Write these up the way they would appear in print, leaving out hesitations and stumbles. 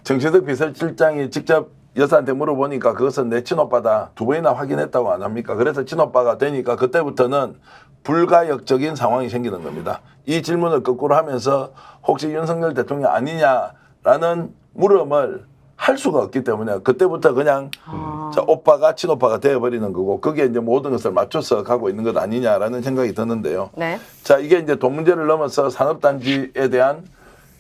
정치덕 비서실장이 직접 여사한테 물어보니까 그것은 내 친오빠다. 2번이나 확인했다고 안 합니까? 그래서 친오빠가 되니까 그때부터는 불가역적인 상황이 생기는 겁니다. 이 질문을 거꾸로 하면서 혹시 윤석열 대통령 아니냐라는 물음을 할 수가 없기 때문에 그때부터 그냥 자, 오빠가 친오빠가 되어버리는 거고 그게 이제 모든 것을 맞춰서 가고 있는 것 아니냐라는 생각이 드는데요. 네. 자, 이게 이제 돈 문제를 넘어서 산업단지에 대한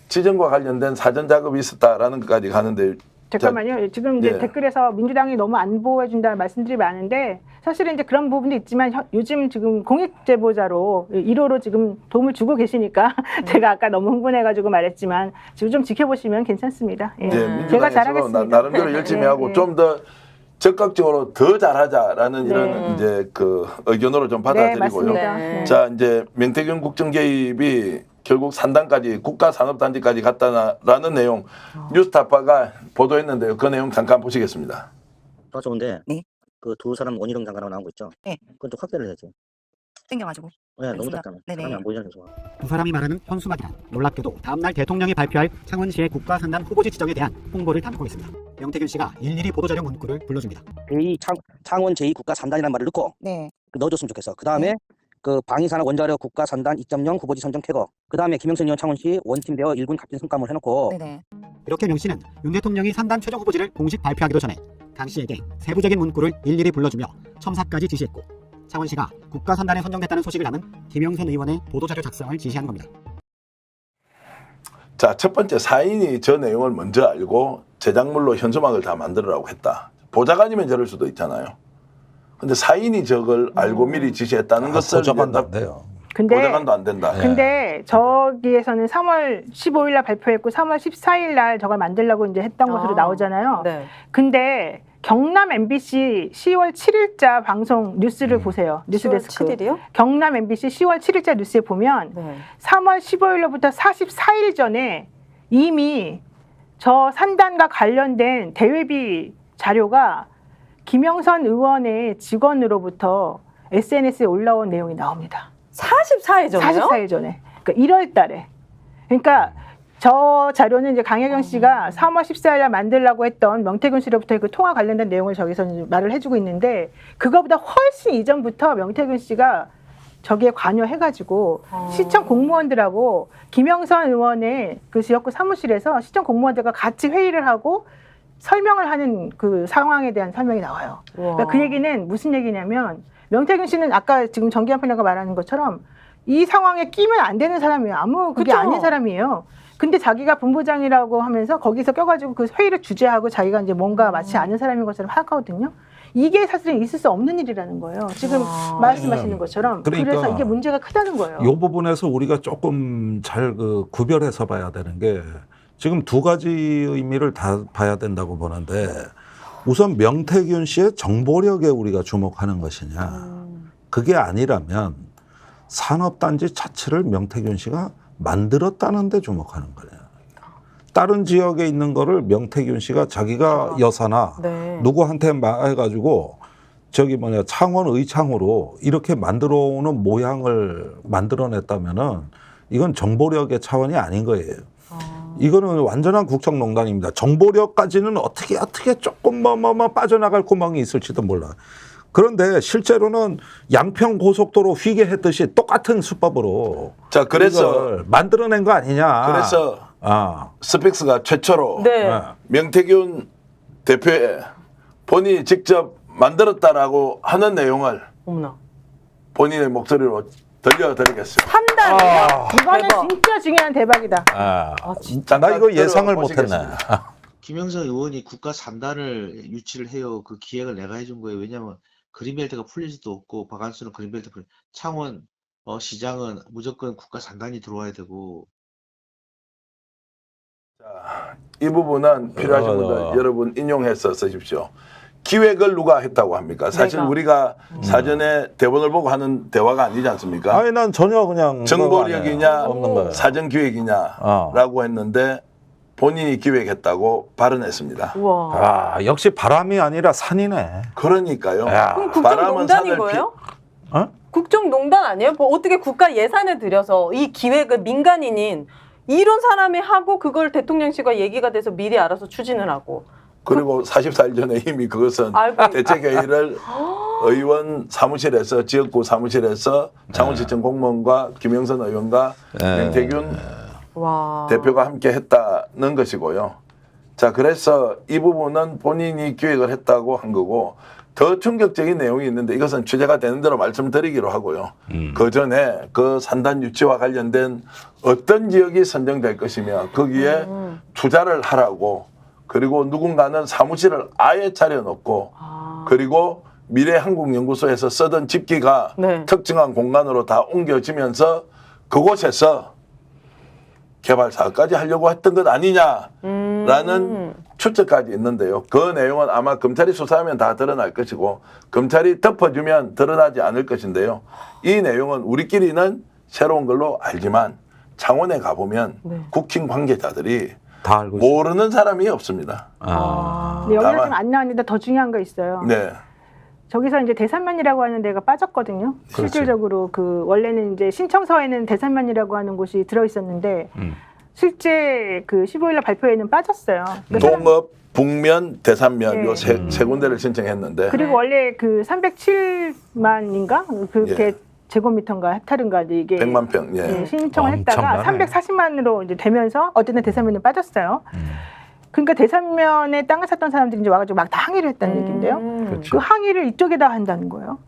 지정과 관련된 사전 작업이 있었다라는 것까지 가는데 잠깐만요. 지금 이제 예. 댓글에서 민주당이 너무 안 보호해준다는 말씀들이 많은데 사실은 이제 그런 부분도 있지만 요즘 지금 공익제보자로 1호로 지금 도움을 주고 계시니까 제가 아까 너무 흥분해가지고 말했지만 지금 좀 지켜보시면 괜찮습니다. 예. 예, 제가 민주당에서 잘하겠습니다. 나름대로 열심히 네, 하고 네. 좀 더 적극적으로 더 잘하자라는 이런 네. 이제 그 의견으로 좀 네, 받아들이고요. 맞습니다. 네. 네. 자, 이제 명태균 국정 개입이 결국 산단까지 국가산업단지까지 갔다라는 내용 뉴스타파가 보도했는데요. 그 내용 잠깐 보시겠습니다. 좋은데 네. 그 두 사람 원희룡 장관하고 나온 거 있죠? 네. 그건 좀 확대를 해야지. 땡겨가지고. 네, 너무 알겠습니다. 작잖아. 네네. 사람이 안 보이잖아. 좋아. 두 사람이 말하는 현수막이란 놀랍게도 다음날 대통령이 발표할 창원시의 국가산단 후보지 지정에 대한 홍보를 담고 있습니다. 명태균 씨가 일일이 보도자료 문구를 불러줍니다. 창원 제2국가산단이라는 말을 넣고 네. 넣어줬으면 좋겠어. 그 다음에 그 방위산업 원자력 국가산단 2.0 후보지 선정 쾌거. 그 다음에 김영선 의원 창원시 원팀 되어 1군 갑진 성과물 해놓고 네네. 이렇게 명 씨는 윤 대통령이 산단 최종 후보지를 공식 발표하기도 전에 강 씨에게 세부적인 문구를 일일이 불러주며 첨삭까지 지시했고 창원시가 국가산단에 선정됐다는 소식을 남은 김영선 의원의 보도자료 작성을 지시한 겁니다. 자, 첫 번째 사인이 저 내용을 먼저 알고 제작물로 현수막을 다 만들으라고 했다. 보좌관이면 저럴 수도 있잖아요. 근데 사인이 저걸 알고 미리 지시했다는 것을 보좌관도 안 돼요. 근데 보좌관도 안 된다. 근데 저기에서는 3월 15일 날 발표했고 3월 14일 날 저걸 만들려고 이제 했던 것으로 나오잖아요. 네. 근데 경남 MBC 10월 7일자 방송 뉴스를 보세요. 뉴스데스크. 7일이요? 경남 MBC 10월 7일자 뉴스에 보면 네. 3월 15일로부터 44일 전에 이미 저 산단과 관련된 대외비 자료가 김영선 의원의 직원으로부터 SNS에 올라온 내용이 나옵니다. 44일 전에요? 44일 전에. 그러니까 1월 달에. 그러니까 저 자료는 이제 강혜경 씨가 3월 14일 날 만들라고 했던 명태균 씨로부터의 그 통화 관련된 내용을 저기서 이제 말을 해주고 있는데 그거보다 훨씬 이전부터 명태균 씨가 저기에 관여해가지고 시청 공무원들하고 김영선 의원의 그 지역구 사무실에서 시청 공무원들과 같이 회의를 하고 설명을 하는 그 상황에 대한 설명이 나와요. 그러니까 그 얘기는 무슨 얘기냐면 명태균 씨는 아까 지금 정기환 편장가 말하는 것처럼 이 상황에 끼면 안 되는 사람이에요. 아무 그게 그쵸? 아닌 사람이에요. 근데 자기가 본부장이라고 하면서 거기서 껴가지고 그 회의를 주재하고 자기가 이제 뭔가 마치 아는 사람인 것처럼 하거든요. 이게 사실은 있을 수 없는 일이라는 거예요. 지금 말씀하시는 것처럼. 그러니까 그래서 이게 문제가 크다는 거예요. 이 부분에서 우리가 조금 잘 구별해서 봐야 되는 게 지금 두 가지 의미를 다 봐야 된다고 보는데 우선 명태균 씨의 정보력에 우리가 주목하는 것이냐. 그게 아니라면 산업단지 자체를 명태균 씨가 만들었다는 데 주목하는 거예요. 다른 지역에 있는 거를 명태균 씨가 자기가 여사나 네. 누구한테 해가지고 창원 의창으로 이렇게 만들어 오는 모양을 만들어냈다면은 이건 정보력의 차원이 아닌 거예요. 이거는 완전한 국정농단입니다. 정보력까지는 어떻게 조금 빠져나갈 구멍이 있을지도 몰라. 그런데 실제로는 양평 고속도로 휘게했듯이 똑같은 수법으로 자, 그래서 이걸 만들어낸 거 아니냐. 그래서 스픽스가 최초로 네. 명태균 대표의 본인이 직접 만들었다라고 하는 내용을 어머나. 본인의 목소리로 들려드리겠습니다. 판단이요? 이거는 대박. 진짜 중요한 대박이다. 진짜. 나 이거 예상을 들어보시겠습니다. 못했네. 김영선 의원이 국가 산단을 유치를 해요. 그 기획을 내가 해준 거예요. 왜냐하면 그린벨트가 풀릴 수도 없고 박한수는 그린벨트 창원 시장은 무조건 국가 산단이 들어와야 되고. 자, 이 부분은 필요하신 분들 여러분 인용해서 쓰십시오. 기획을 누가 했다고 합니까? 사실 내가. 우리가 사전에 대본을 보고 하는 대화가 아니지 않습니까? 아니 난 전혀 그냥 정보력이냐 없는 거예요. 사전 기획이냐라고 했는데 본인이 기획했다고 발언했습니다. 우와. 역시 바람이 아니라 산이네. 그러니까요. 야. 그럼 바람은 국정농단인 산을 거예요? 어? 국정농단 아니에요? 뭐 어떻게 국가 예산을 들여서 이 기획을 민간인인 이런 사람이 하고 그걸 대통령실과 얘기가 돼서 미리 알아서 추진을 하고. 그리고 44일 전에 이미 그것은 알고 대책회의를 의원 사무실에서 지역구 사무실에서 창원시청 공무원과 김영선 의원과 명태균 와. 대표가 함께 했다는 것이고요. 자, 그래서 이 부분은 본인이 기획을 했다고 한 거고 더 충격적인 내용이 있는데 이것은 취재가 되는 대로 말씀드리기로 하고요. 그 전에 그 산단 유치와 관련된 어떤 지역이 선정될 것이며 거기에 투자를 하라고 그리고 누군가는 사무실을 아예 차려놓고 그리고 미래한국연구소에서 쓰던 집기가 네. 특정한 공간으로 다 옮겨지면서 그곳에서 개발 사업까지 하려고 했던 것 아니냐라는 추측까지 있는데요. 그 내용은 아마 검찰이 수사하면 다 드러날 것이고 검찰이 덮어주면 드러나지 않을 것인데요. 이 내용은 우리끼리는 새로운 걸로 알지만 창원에 가보면 네. 국힘 관계자들이 다 알고 있어요. 모르는 사람이 없습니다. 근데 여기서 다만- 지금 안 나왔는데 더 중요한 거 있어요. 네. 저기서 이제 대산면이라고 하는 데가 빠졌거든요. 그렇지. 실질적으로 그 원래는 이제 신청서에는 대산면이라고 하는 곳이 들어 있었는데 실제 그 15일날 발표에는 빠졌어요. 그러니까 동업, 북면, 대산면 네. 요 세 군데를 신청했는데 그리고 원래 그 307만인가 그렇게 예. 제곱미터인가 헥타르인가 이게 100만 평. 예. 예, 신청을 했다가 엄청나네. 340만으로 이제 되면서 어쨌든 대산면은 빠졌어요. 그러니까 대산면에 땅을 샀던 사람들이 이제 와가지고 막 다 항의를 했다는 얘기인데요. 그렇죠. 그 항의를 이쪽에다 한다는 거예요.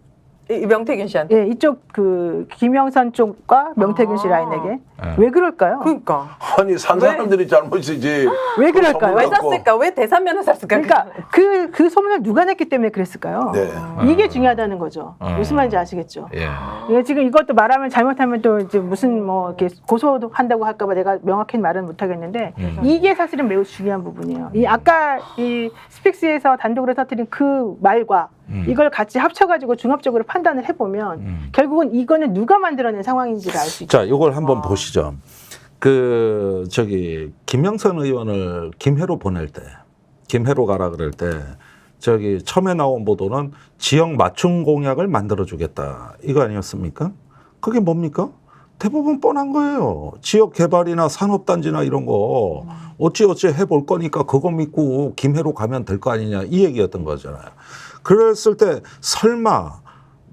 이 명태균 씨한테. 예, 이쪽 그 김영선 쪽과 명태균 씨 라인에게 왜 그럴까요? 그러니까. 아니 산 사람들이 잘못이지. 왜 그럴까요? 왜 소문 갖고. 샀을까? 왜 대산면을 샀을까? 그러니까 그 소문을 누가 냈기 때문에 그랬을까요? 네. 이게 중요하다는 거죠. 무슨 말인지 아시겠죠? 예. 이게 지금 이것도 말하면 잘못하면 또 이제 무슨 뭐 이렇게 고소도 한다고 할까봐 내가 명확히 말은 못하겠는데 이게 사실은 매우 중요한 부분이에요. 이 아까 이 스픽스에서 단독으로 터뜨린 그 말과 이걸 같이 합쳐가지고 종합적으로 판단을 해보면 결국은 이거는 누가 만들어낸 상황인지를 알 수 있죠. 자, 이걸 한번 보시죠. 그 저기 김영선 의원을 김해로 보낼 때, 김해로 가라 그럴 때 저기 처음에 나온 보도는 지역 맞춤 공약을 만들어주겠다 이거 아니었습니까? 그게 뭡니까? 대부분 뻔한 거예요. 지역 개발이나 산업단지나 이런 거 어찌어찌 해볼 거니까 그거 믿고 김해로 가면 될 거 아니냐 이 얘기였던 거잖아요. 그랬을 때 설마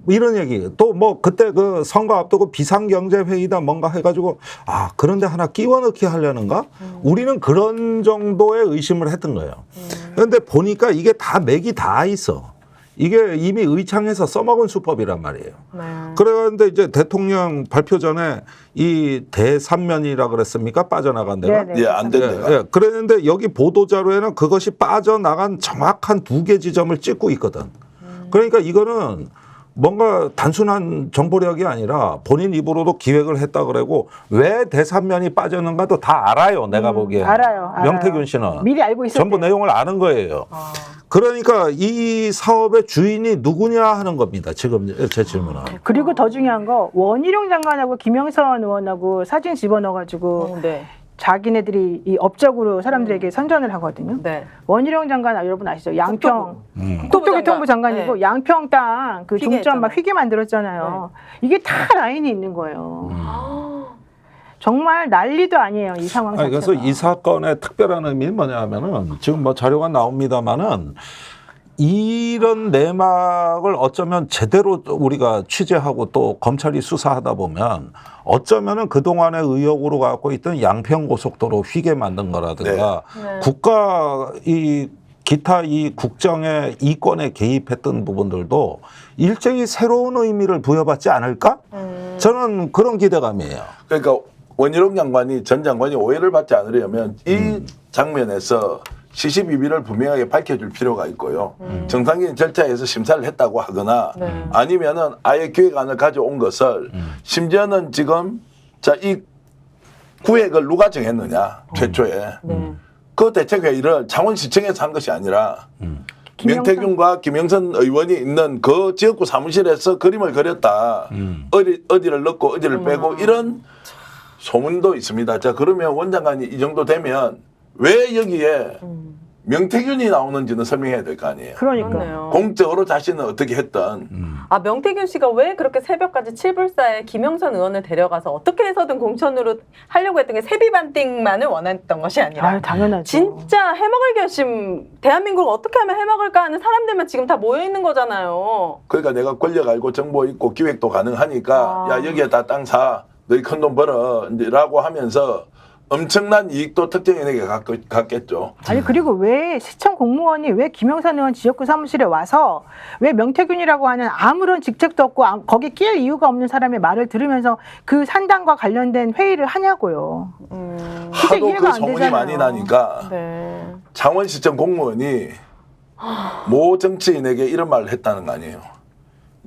이런 얘기 또 뭐 그때 그 선거 앞두고 비상경제회의다 뭔가 해가지고 아 그런데 하나 끼워 넣기 하려는가? 우리는 그런 정도의 의심을 했던 거예요. 그런데 보니까 이게 다 맥이 다 있어. 이게 이미 의창에서 써먹은 수법이란 말이에요. 네. 그래가는데 이제 대통령 발표 전에 이 대산면이라 그랬습니까? 빠져나간 데가. 네네. 예, 안 된다. 예, 그랬는데 여기 보도 자료에는 그것이 빠져나간 정확한 2개 지점을 찍고 있거든. 그러니까 이거는 뭔가 단순한 정보력이 아니라 본인 입으로도 기획을 했다 그러고 왜 대산면이 빠졌는가도 다 알아요. 내가 보기에. 알아요. 명태균 씨는 미리 알고 있었대요. 전부 내용을 아는 거예요. 그러니까 이 사업의 주인이 누구냐 하는 겁니다. 지금 제 질문은. 그리고 더 중요한 거 원희룡 장관하고 김영선 의원하고 사진 집어넣어가지고 네. 자기네들이 이 업적으로 사람들에게 선전을 하거든요. 네. 원희룡 장관 여러분 아시죠? 양평 국토부 국토교통부 장관이고 네. 양평 땅 그 휘게 종점 막 했잖아요. 휘게 만들었잖아요. 이게 다 라인이 있는 거예요. 정말 난리도 아니에요 이 상황 자체가. 그래서 이 사건의 특별한 의미는 뭐냐면은 지금 뭐 자료가 나옵니다만은 이런 내막을 어쩌면 제대로 우리가 취재하고 또 검찰이 수사하다 보면 어쩌면은 그동안의 의혹으로 갖고 있던 양평고속도로 휘게 만든 거라든가 네. 국가 이 기타 이 국정의 이권에 개입했던 부분들도 일정히 새로운 의미를 부여받지 않을까? 저는 그런 기대감이에요. 그러니까 원희룡 장관이 전 장관이 오해를 받지 않으려면 이 장면에서 시시비비를 분명하게 밝혀줄 필요가 있고요. 정상적인 절차에서 심사를 했다고 하거나 네. 아니면은 아예 기획안을 가져온 것을 심지어는 지금 자 이 구획을 누가 정했느냐 최초에 네. 그 대책회의를 창원시청에서 한 것이 아니라 명태균과 김영선 의원이 있는 그 지역구 사무실에서 그림을 그렸다. 어디를 넣고 어디를 빼고 이런 소문도 있습니다. 자 그러면 원 장관이 이 정도 되면 왜 여기에 명태균이 나오는지는 설명해야 될 거 아니에요. 그러니까. 그렇네요. 공적으로 자신은 어떻게 했던 아, 명태균 씨가 왜 그렇게 새벽까지 칠불사에 김영선 의원을 데려가서 어떻게 해서든 공천으로 하려고 했던 게 세비반띵만을 원했던 것이 아니라 아유, 당연하죠. 진짜 해먹을 결심, 대한민국을 어떻게 하면 해먹을까 하는 사람들만 지금 다 모여 있는 거잖아요. 그러니까 내가 권력 알고 정보 있고 기획도 가능하니까 야 여기에다 땅 사 너희 큰 돈 벌어 라고 하면서 엄청난 이익도 특정인에게 갖겠죠. 아니 그리고 왜 시청 공무원이 왜 김영선 의원 지역구 사무실에 와서 왜 명태균이라고 하는 아무런 직책도 없고 거기 끼일 이유가 없는 사람의 말을 들으면서 그 산당과 관련된 회의를 하냐고요. 하도 이해가 그 안 소문이 되잖아요. 많이 나니까 네. 창원시청 공무원이 모 정치인에게 이런 말을 했다는 거 아니에요.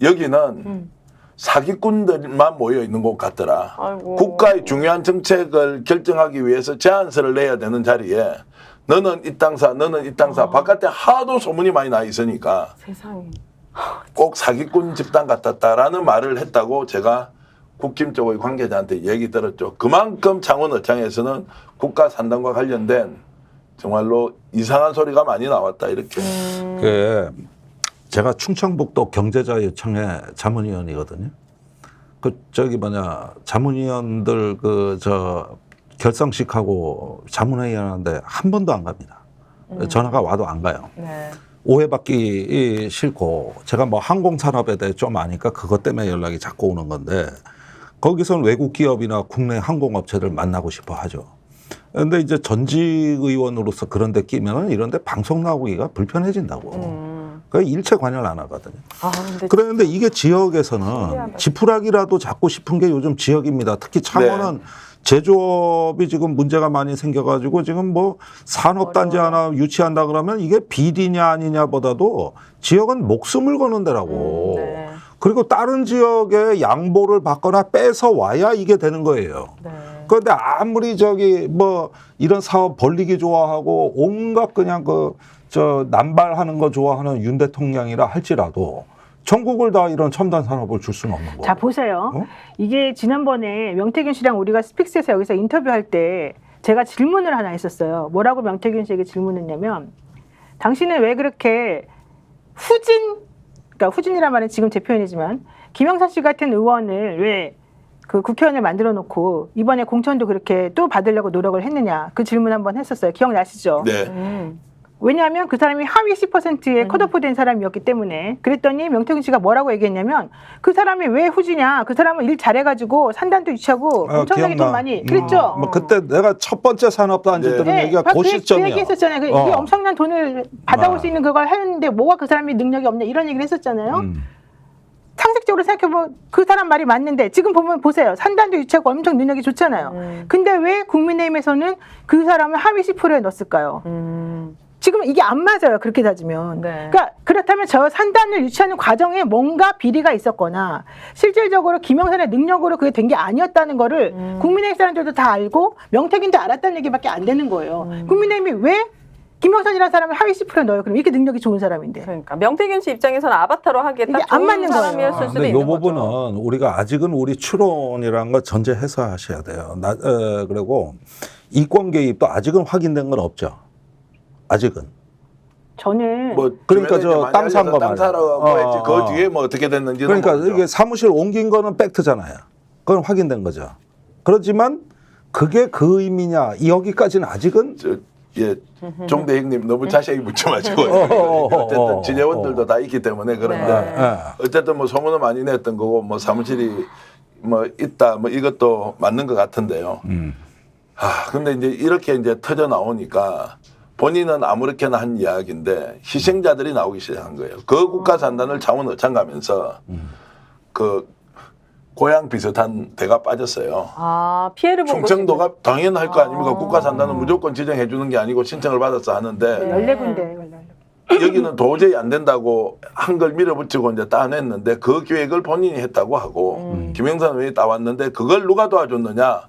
여기는 사기꾼들만 모여 있는 것 같더라. 아이고. 국가의 중요한 정책을 결정하기 위해서 제안서를 내야 되는 자리에 너는 이 땅 사, 너는 이 땅 사. 바깥에 하도 소문이 많이 나 있으니까 세상에. 꼭 사기꾼 집단 같았다라는 말을 했다고 제가 국힘 쪽의 관계자한테 얘기 들었죠. 그만큼 창원어창에서는 국가 산단과 관련된 정말로 이상한 소리가 많이 나왔다 이렇게. 그 제가 충청북도 경제자유청의 자문위원이거든요. 그 저기 뭐냐 자문위원들 그 저 결성식하고 자문회의 하는데 한 번도 안 갑니다. 전화가 와도 안 가요. 네. 오해받기 싫고 제가 뭐 항공산업에 대해 좀 아니까 그것 때문에 연락이 자꾸 오는 건데 거기서는 외국 기업이나 국내 항공업체를 만나고 싶어 하죠. 그런데 이제 전직 의원으로서 그런 데 끼면은 이런 데 방송 나오기가 불편해진다고. 그러니까 일체 관여를 안 하거든요. 아, 근데 그런데 이게 지역에서는 지푸라기라도 잡고 싶은 게 요즘 지역입니다. 특히 창원은 제조업이 지금 문제가 많이 생겨가지고 지금 뭐 산업단지 하나 유치한다 그러면 이게 비리냐 아니냐보다도 지역은 목숨을 거는 데라고. 네. 그리고 다른 지역에 양보를 받거나 뺏어 와야 이게 되는 거예요. 네. 그런데 아무리 저기 뭐 이런 사업 벌리기 좋아하고 온갖 그냥 저 남발하는 거 좋아하는 윤 대통령이라 할지라도 전국을 다 이런 첨단 산업을 줄 수는 없는 거예요. 자 보세요. 이게 지난번에 명태균 씨랑 우리가 스픽스에서 여기서 인터뷰할 때 제가 질문을 하나 했었어요. 뭐라고 명태균 씨에게 질문했냐면 당신은 왜 그렇게 그러니까 후진이란 말은 지금 제 표현이지만 김영선 씨 같은 의원을 왜 그 국회의원을 만들어 놓고 이번에 공천도 그렇게 또 받으려고 노력을 했느냐 그 질문 한번 했었어요. 기억나시죠? 네. 왜냐하면 그 사람이 하위 10%에 컷오프된 사람이었기 때문에 그랬더니 명태균 씨가 뭐라고 얘기했냐면 그 사람이 왜 후지냐 그 사람은 일 잘해가지고 산단도 유치하고 엄청나게 기억나. 돈 많이 그랬죠. 뭐 그때 내가 첫 번째 산업단지 네. 들은 얘기가 그 그 시점이야. 얘기 했었잖아요. 이게 엄청난 돈을 받아올 수 있는 그걸 하는데 뭐가 그 사람이 능력이 없냐 이런 얘기를 했었잖아요. 상식적으로 생각해보면 그 사람 말이 맞는데 지금 보면 보세요. 산단도 유치하고 엄청 능력이 좋잖아요. 근데 왜 국민의힘에서는 그 사람을 하위 10%에 넣었을까요? 지금 이게 안 맞아요. 그렇게 따지면. 네. 그러니까 그렇다면 저 산단을 유치하는 과정에 뭔가 비리가 있었거나 실질적으로 김영선의 능력으로 그게 된 게 아니었다는 거를 국민의힘 사람들도 다 알고 명태균도 알았다는 얘기밖에 안 되는 거예요. 국민의힘이 왜 김영선이라는 사람을 하위 10%에 넣어요? 그럼 이렇게 능력이 좋은 사람인데. 그러니까 명태균 씨 입장에서는 아바타로 하기에 딱 이게 안 좋은 맞는 거예요. 사람이었을 수도 근데 이 있는 부분은 거죠. 우리가 아직은 우리 추론이라는 걸 전제해서 하셔야 돼요. 그리고 이권 개입도 아직은 확인된 건 없죠. 아직은. 저는 뭐 그러니까 주변에 저 이제 땅 산 거 땅 사라고 말이야. 했지. 그 뒤에 뭐 어떻게 됐는지는 그러니까 모르죠. 이게 사무실 옮긴 거는 팩트잖아요. 그건 확인된 거죠. 그렇지만 그게 그 의미냐 여기까지는 아직은 종대행님 너무 자세히 묻지 마시고 어쨌든 지재원들도 다 있기 때문에 그런데 네. 어쨌든 뭐 소문을 많이 냈던 거고 뭐 사무실이 뭐 있다 뭐 이것도 맞는 것 같은데요. 근데 이제 이렇게 이제 터져 나오니까 본인은 아무렇게나 한 이야기인데 희생자들이 나오기 시작한 거예요. 그 국가 산단을 창원 어창 가면서 그 고향 비슷한 데가 빠졌어요. 아, 피해를 보고 충청도가 당연할 거 아닙니까? 국가 산단은 무조건 지정해 주는 게 아니고 신청을 받아서 하는데 14군데. 여기는 도저히 안 된다고 한 걸 밀어붙이고 이제 따냈는데 그 계획을 본인이 했다고 하고 김영선 의원이 따왔는데 그걸 누가 도와줬느냐?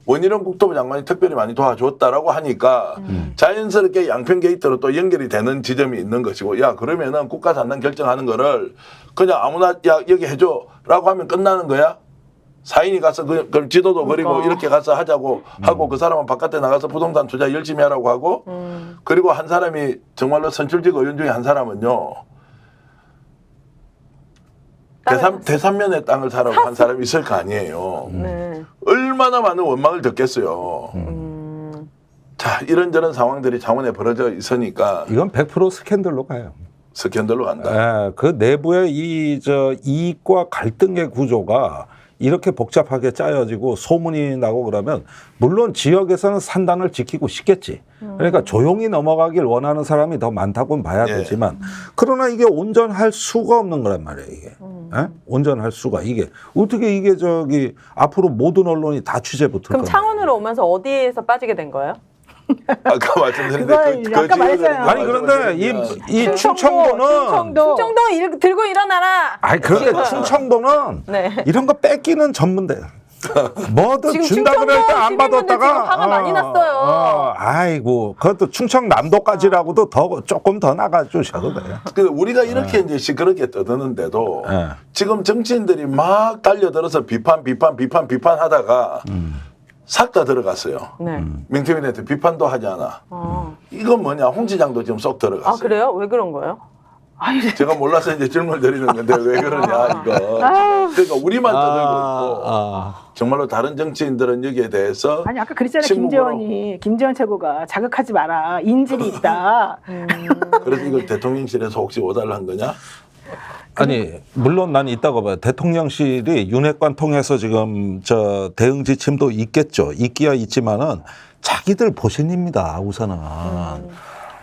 원희룡 국토부 장관이 특별히 많이 도와줬다라고 하니까 자연스럽게 양평 게이트로 또 연결이 되는 지점이 있는 것이고 야 그러면은 국가 산단 결정하는 거를 그냥 아무나 야 여기 해줘라고 하면 끝나는 거야? 사인이 가서 그럼 지도도 그리고 그러니까. 이렇게 가서 하자고 하고 그 사람은 바깥에 나가서 부동산 투자 열심히 하라고 하고 그리고 한 사람이 정말로 선출직 의원 중에 한 사람은요. 대산면의 땅을 사라고 한 사람이 있을 거 아니에요. 네. 얼마나 많은 원망을 듣겠어요. 자, 이런저런 상황들이 창원에 벌어져 있으니까 이건 100% 스캔들로 가요. 스캔들로 간다. 예, 그 내부의 이익과 갈등의 구조가 이렇게 복잡하게 짜여지고 소문이 나고 그러면 물론 지역에서는 산단을 지키고 싶겠지. 그러니까 조용히 넘어가길 원하는 사람이 더 많다고는 봐야 예. 되지만 그러나 이게 온전할 수가 없는 거란 말이에요. 이게 예? 온전할 수가 이게 어떻게 이게 저기 앞으로 모든 언론이 다 취재 붙을 그럼 건데. 창원으로 오면서 어디에서 빠지게 된 거예요? 아까 말씀드린 그걸 아까 말했잖아요. 아니 그런데 이 충청도는 들고 일어나라. 아니 그런데 충청도는 네. 이런 거 뺏기는 전문대요. 뭐든 지금 준다 그럴 때 안 시민분들 받았다가 지금 화가 많이 났어요. 아이고 그것도 충청남도까지라고도 조금 더 나가 주셔도 돼요. 근데 우리가 이렇게 이제 시끄럽게 떠드는데도 네. 지금 정치인들이 막 달려들어서 비판하다가 싹 다 들어갔어요. 네. 명태균한테 비판도 하지 않아. 이건 뭐냐? 홍 시장도 지금 쏙 들어갔어요. 아 그래요? 왜 그런 거예요? 제가 몰라서 이제 질문을 드리는 건데 왜 그러냐 이거. 그러니까 우리만 떠들고 있고 정말로 다른 정치인들은 여기에 대해서 아니 아까 그랬잖아요. 침묵으로. 김재원 최고가 자극하지 마라. 인질이 있다. 그래서 이걸 대통령실에서 혹시 오달을 한 거냐? 아니 물론 난 있다고 봐요. 대통령실이 윤핵관 통해서 지금 저 대응 지침도 있겠죠. 있기야 있지만은 자기들 보신입니다. 우선은.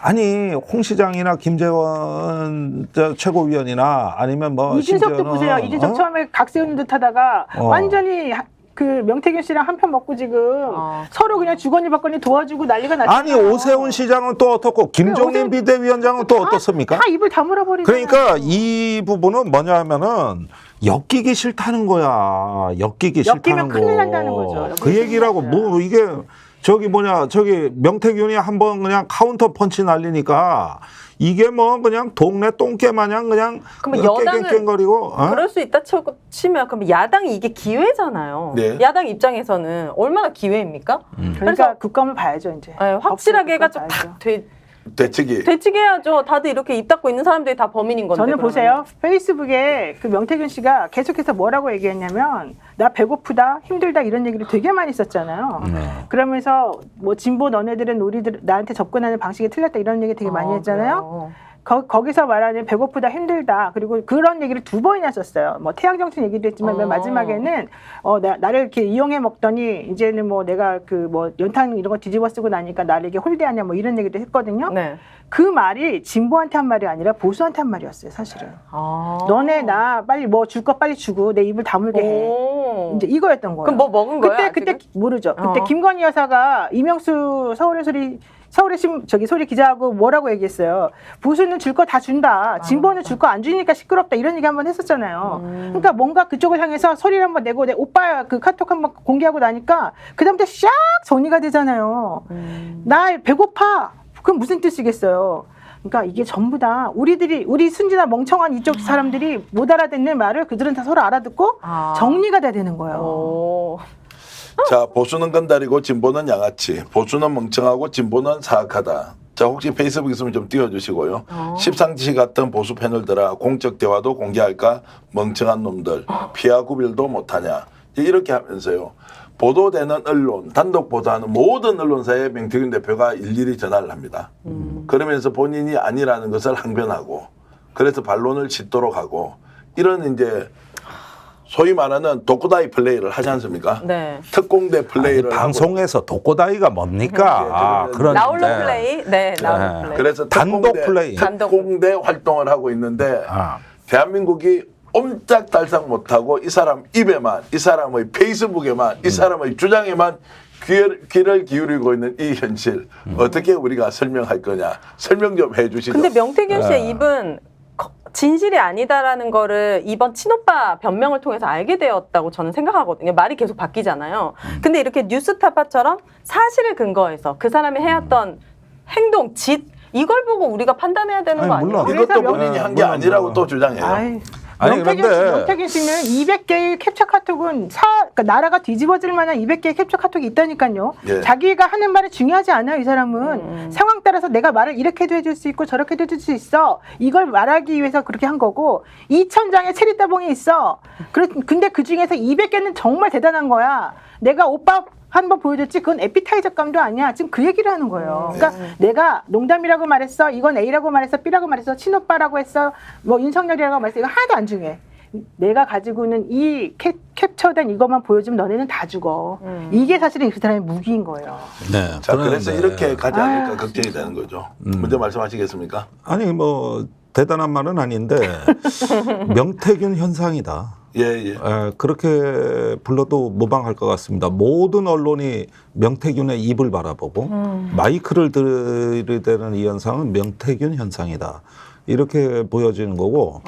아니 홍 시장이나 김재원 최고위원이나 아니면 뭐 이준석도 심지어는, 보세요. 이준석 처음에 각세우는 듯하다가 완전히 그 명태균 씨랑 한편 먹고 지금 서로 그냥 주거니 받거니 도와주고 난리가 났잖아요. 아니 오세훈 시장은 또 어떻고 김종인 비대위원장은 또 어떻습니까? 다 입을 다물어 버리잖아요. 그러니까 이 부분은 뭐냐면은 엮이기 싫다는 거야. 엮이기 싫다는 거. 큰일 난다는 거죠. 그 얘기라고 뭐 이게 저기 명태균이 한번 그냥 카운터 펀치 날리니까 이게 뭐 그냥 동네 똥개 마냥 그냥 그럼 여당은 깽깽거리고 그럴 수 있다 치면 그럼 야당이 이게 기회잖아요. 네. 야당 입장에서는 얼마나 기회입니까? 그러니까 그래서 국감을 봐야죠 이제. 네, 확실하게 해가지고 봐야죠. 탁 대책이 되치게해야죠. 다들 이렇게 입 닫고 있는 사람들이 다 범인인 건데. 저는 그러면. 보세요. 페이스북에 그 명태균 씨가 계속해서 뭐라고 얘기했냐면 나 배고프다, 힘들다 이런 얘기를 되게 많이 썼잖아요. 그러면서 뭐 진보 너네들은 우리들 나한테 접근하는 방식이 틀렸다 이런 얘기 되게 많이 했잖아요. 거기서 말하는 배고프다, 힘들다 그리고 그런 얘기를 2번이나 썼어요. 뭐 태양정신 얘기도 했지만 맨 마지막에는 나를 이렇게 이용해 먹더니 이제는 뭐 내가 그 뭐 연탄 이런 거 뒤집어 쓰고 나니까 나를 이렇게 홀대하냐 뭐 이런 얘기도 했거든요. 네. 그 말이 진보한테 한 말이 아니라 보수한테 한 말이었어요, 사실은. 너네 나 빨리 뭐 줄 거 빨리 주고 내 입을 다물게 해. 이제 이거였던 거예요. 그럼 뭐 먹은 거야? 그때 모르죠. 그때 김건희 여사가 이명수 소리 기자하고 뭐라고 얘기했어요. 보수는 줄 거 다 준다. 진보는 줄 거 안 주니까 시끄럽다. 이런 얘기 한번 했었잖아요. 그러니까 뭔가 그쪽을 향해서 소리를 한번 내고 내 오빠 그 카톡 한번 공개하고 나니까 그다음부터 샥 정리가 되잖아요. 나 배고파. 그럼 무슨 뜻이겠어요? 그러니까 이게 전부 다 우리 순진한 멍청한 이쪽 사람들이 못 알아듣는 말을 그들은 다 서로 알아듣고 정리가 돼야 되는 거예요. 자, 보수는 건달이고 진보는 양아치. 보수는 멍청하고 진보는 사악하다. 자, 혹시 페이스북 있으면 좀 띄워주시고요. 십상시 같은 보수 패널들아 공적 대화도 공개할까? 멍청한 놈들. 피하 구별도 못하냐. 이렇게 하면서요. 보도되는 언론, 단독 보도하는 모든 언론사에 명태균 대표가 일일이 전화를 합니다. 그러면서 본인이 아니라는 것을 항변하고 그래서 반론을 짓도록 하고 이런 이제 소위 말하는 독고다이 플레이를 하지 않습니까? 네. 특공대 플레이를 방송에서 독고다이가 뭡니까? 나홀로 플레이. 네, 나홀로 플레이. 그래서 단독 플레이. 특공대 활동을 하고 있는데 대한민국이 옴짝달싹 못하고 이 사람 입에만, 이 사람의 페이스북에만, 이 사람의 주장에만 귀를 기울이고 있는 이 현실 어떻게 우리가 설명할 거냐? 설명 좀 해주시죠. 근데 명태균 씨의 입은 진실이 아니다라는 거를 이번 친오빠 변명을 통해서 알게 되었다고 저는 생각하거든요. 말이 계속 바뀌잖아요. 근데 이렇게 뉴스타파처럼 사실을 근거해서 그 사람이 해왔던 행동, 짓 이걸 보고 우리가 판단해야 되는 거 아니에요? 물론. 이것도 본인이 한 게 아니라고 또 주장해요. 아이, 아니, 명태균 씨는 200개의 캡처 카톡은 그러니까 나라가 뒤집어질 만한 200개의 캡처 카톡이 있다니까요. 예. 자기가 하는 말이 중요하지 않아요. 이 사람은 상황 따라서 내가 말을 이렇게도 해줄 수 있고 저렇게도 해줄 수 있어. 이걸 말하기 위해서 그렇게 한 거고 2,000장의 체리따봉이 있어. 근데 그 중에서 200개는 정말 대단한 거야. 내가 오빠 한번 보여줬지 그건 에피타이저감도 아니야. 지금 그 얘기를 하는 거예요. 그러니까 내가 농담이라고 말했어. 이건 A라고 말했어. B라고 말했어. 친오빠라고 했어. 뭐 윤석열이라고 말했어. 이거 하나도 안 중요해. 내가 가지고 있는 이 캡처된 이것만 보여주면 너네는 다 죽어. 이게 사실은 이 사람의 무기인 거예요. 네. 자, 그래서 그런데- 이렇게 가지 않을까 걱정이 되는 거죠. 먼저 말씀하시겠습니까? 아니 뭐 대단한 말은 아닌데 명태균 현상이다. 예, 예. 그렇게 불러도 무방할 것 같습니다. 모든 언론이 명태균의 입을 바라보고 마이크를 들이대는 이 현상은 명태균 현상이다. 이렇게 보여지는 거고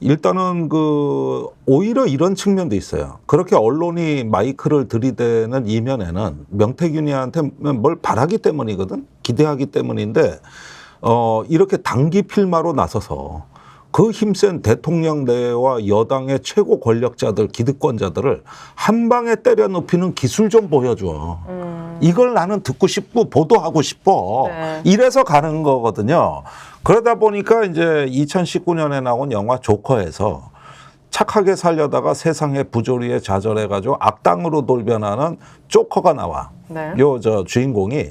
일단은 오히려 이런 측면도 있어요. 그렇게 언론이 마이크를 들이대는 이면에는 명태균이한테 뭘 바라기 때문이거든. 기대하기 때문인데 이렇게 단기 필마로 나서서 그 힘센 대통령 내와 여당의 최고 권력자들, 기득권자들을 한 방에 때려 눕히는 기술 좀 보여줘. 이걸 나는 듣고 싶고 보도하고 싶어. 네. 이래서 가는 거거든요. 그러다 보니까 이제 2019년에 나온 영화 조커에서 착하게 살려다가 세상의 부조리에 좌절해가지고 악당으로 돌변하는 조커가 나와. 네. 주인공이.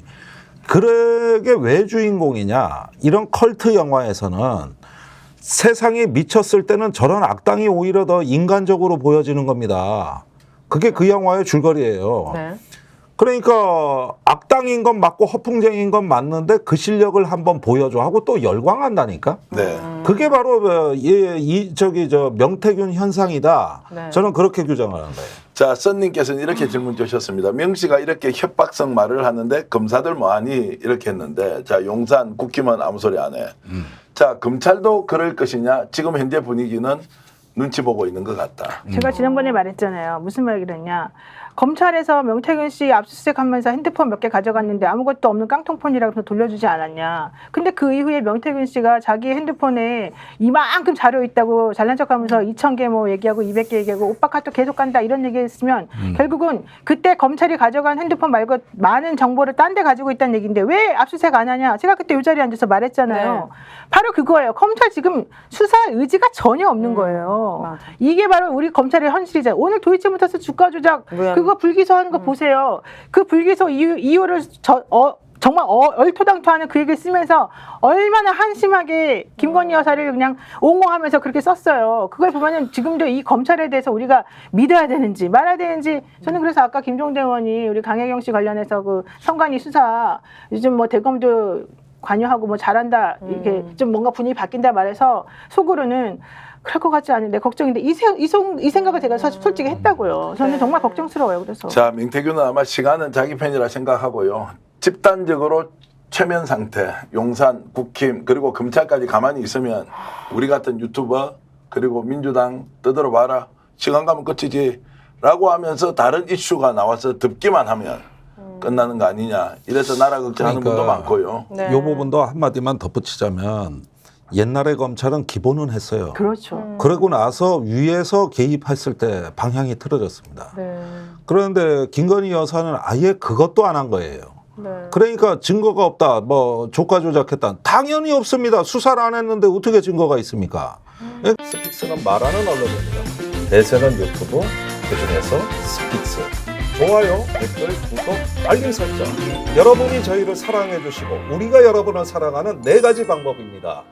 그러게 왜 주인공이냐. 이런 컬트 영화에서는 세상이 미쳤을 때는 저런 악당이 오히려 더 인간적으로 보여지는 겁니다. 그게 그 영화의 줄거리예요. 네. 그러니까 악당인 건 맞고 허풍쟁이인 건 맞는데 그 실력을 한번 보여줘 하고 또 열광한다니까. 네. 그게 바로 명태균 현상이다. 네. 저는 그렇게 규정하는 거예요. 자, 선님께서는 이렇게 질문 주셨습니다. 명 씨가 이렇게 협박성 말을 하는데 검사들 뭐하니 이렇게 했는데 자, 용산 국힘은 아무 소리 안 해. 자, 검찰도 그럴 것이냐? 지금 현재 분위기는 눈치 보고 있는 것 같다. 제가 지난번에 말했잖아요. 무슨 말을 했냐. 검찰에서 명태균 씨 압수수색하면서 핸드폰 몇 개 가져갔는데 아무것도 없는 깡통폰이라고 해서 돌려주지 않았냐. 근데 그 이후에 명태균 씨가 자기 핸드폰에 이만큼 자료 있다고 잘난 척하면서 2,000개 뭐 얘기하고 200개 얘기하고 오빠 카톡 계속 간다 이런 얘기했으면 결국은 그때 검찰이 가져간 핸드폰 말고 많은 정보를 딴 데 가지고 있다는 얘기인데 왜 압수수색 안 하냐. 제가 그때 이 자리에 앉아서 말했잖아요. 네. 바로 그거예요. 검찰 지금 수사할 의지가 전혀 없는 거예요. 맞아. 이게 바로 우리 검찰의 현실이잖아요. 오늘 도이치모터스 주가 조작 그거 불기소하는 거 보세요. 그 불기소 이유를 정말 얼토당토하는 그 얘기를 쓰면서 얼마나 한심하게 김건희 여사를 그냥 옹호하면서 그렇게 썼어요. 그걸 보면은 지금도 이 검찰에 대해서 우리가 믿어야 되는지 말아야 되는지 저는 그래서 아까 김종대 의원이 우리 강혜경 씨 관련해서 그 성관이 수사 요즘 뭐 대검도 관여하고 뭐 잘한다 이렇게 좀 뭔가 분위기 바뀐다 말해서 속으로는 그럴 것 같지 않은데 걱정인데 이 생각을 제가 사실 솔직히 했다고요. 저는 정말 걱정스러워요. 그래서 자, 명태균은 아마 시간은 자기 편이라 생각하고요. 집단적으로 최면 상태, 용산, 국힘 그리고 검찰까지 가만히 있으면 우리 같은 유튜버 그리고 민주당 떠들어 봐라. 시간 가면 끝이지 라고 하면서 다른 이슈가 나와서 듣기만 하면 끝나는 거 아니냐. 이래서 나라 걱정하는 분도 많고요. 네. 이 부분도 한마디만 덧붙이자면 옛날에 검찰은 기본은 했어요. 그렇죠. 그러고 나서 위에서 개입했을 때 방향이 틀어졌습니다. 네. 그런데 김건희 여사는 아예 그것도 안 한 거예요. 네. 그러니까 증거가 없다, 뭐 조카 조작했다. 당연히 없습니다. 수사를 안 했는데 어떻게 증거가 있습니까? 스픽스는 말하는 언론입니다. 대세는 유튜브, 그중에서 스픽스. 좋아요, 댓글, 구독, 알림 설정. 여러분이 저희를 사랑해 주시고 우리가 여러분을 사랑하는 4가지 방법입니다.